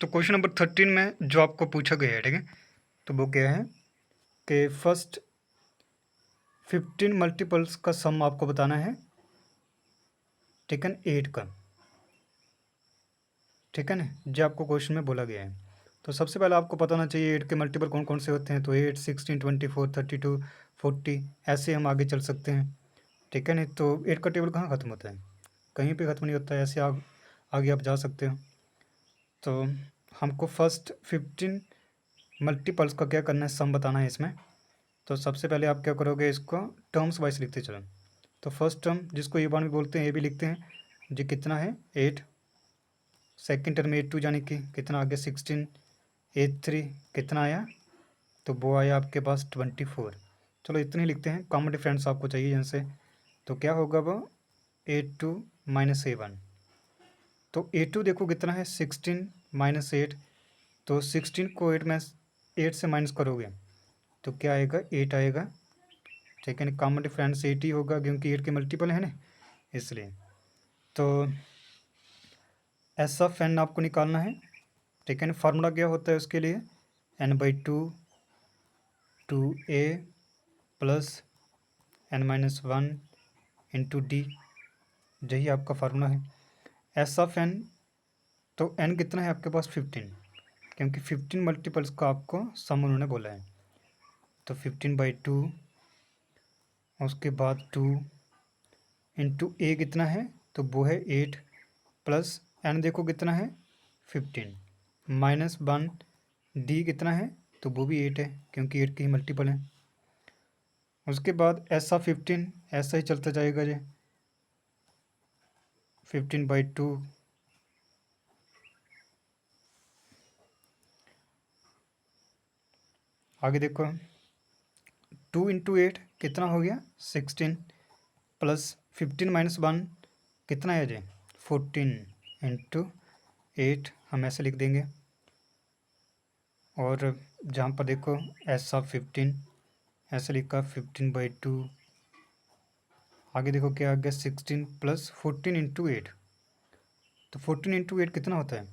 तो question number 13 में जो आपको पूछा गया है, ठीक है, तो वो क्या है कि फर्स्ट 15 मल्टीपल्स का सम आपको बताना है, ठीक है, 8 का, ठीक है ना, जो आपको क्वेश्चन में बोला गया है। तो सबसे पहले आपको पता होना चाहिए 8 के मल्टीपल कौन कौन से होते हैं। तो 8, 16, 24, 32, 40, ऐसे हम आगे चल सकते हैं, ठीक है ना। तो 8 का टेबल कहाँ ख़त्म होता है, कहीं पे ख़त्म नहीं होता है, ऐसे आगे आप जा सकते हो। तो हमको फर्स्ट 15 मल्टीपल्स का क्या करना है, सम बताना है इसमें। तो सबसे पहले आप क्या करोगे, इसको टर्म्स वाइज लिखते चलो। तो फर्स्ट टर्म जिसको ए वन भी बोलते हैं, ये भी लिखते हैं, जो कितना है 8। सेकेंड टर्म 8 2 यानी कि कितना आ गया 16। 8 3 कितना आया, तो वो आया आपके पास 24। चलो इतने ही लिखते हैं, कॉमन डिफरेंस आपको चाहिए जैसे। तो क्या होगा वो 8 2 माइनस A1। तो A2 देखो कितना है 16 माइनस 8। तो 16 को 8 से माइनस करोगे तो क्या आएगा 8 आएगा, ठीक है। कॉमन डिफरेंस 8 ही होगा क्योंकि 8 के मल्टीपल है ना, इसलिए। तो एस ऑफ एन आपको निकालना है, ठीक है। फार्मूला क्या होता है उसके लिए, n/2 2a plus n-1 into D, यही आपका फार्मूला है एस ऑफ एन। तो n कितना है आपके पास 15, क्योंकि 15 मल्टीपल्स का आपको सम उन्होंने बोला है। तो 15/2, उसके बाद 2 इंटू ए कितना है, तो वो है 8 प्लस n देखो कितना है 15 माइनस 1 डी कितना है, तो वो भी 8 है क्योंकि 8 के ही मल्टीपल है। उसके बाद ऐसा 15 ऐसा ही चलता जाएगा जी, 15/2 आगे देखो 2 इंटू 8 कितना हो गया 16 प्लस 15 माइनस 1 कितना है जी 14 इंटू 8 हम ऐसे लिख देंगे। और जहाँ पर देखो ऐसा 15 ऐसे लिखा 15/2। आगे देखो क्या आ गया 16 प्लस 14 इंटू 8। तो 14 इंटू 8 कितना होता है,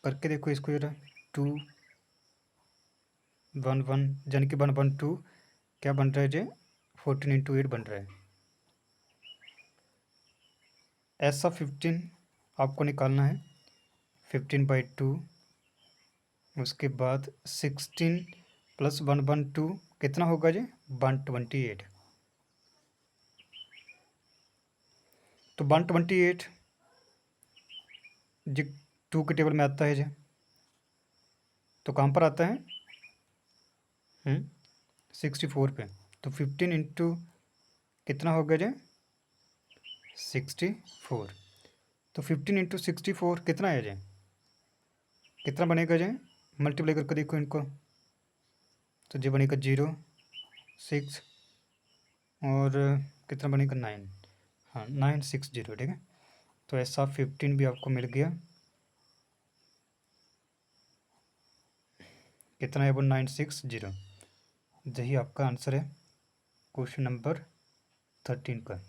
करके देखो इसको जरा। 2 1 1 यानी कि 1 1 2 क्या बन रहा है जी 14 इंटू 8 बन रहा है। ऐसा 15 आपको निकालना है 15/2। उसके बाद 16 प्लस 1 1 2 कितना होगा जी 128। तो 128 जी 2 के टेबल में आता है जी, तो कहाँ पर आता है 64 पे। तो 15 इंटू कितना होगा जी 64। तो 15 इंटू 64 कितना है जी, कितना बनेगा जी, मल्टीप्लाई करके देखो इनको। तो जी बनेगा 0 6 और कितना बनेगा 9, हाँ 960, ठीक है। तो ऐसा 15 भी आपको मिल गया, कितना है वो 960। यही आपका आंसर है क्वेश्चन नंबर 13 का।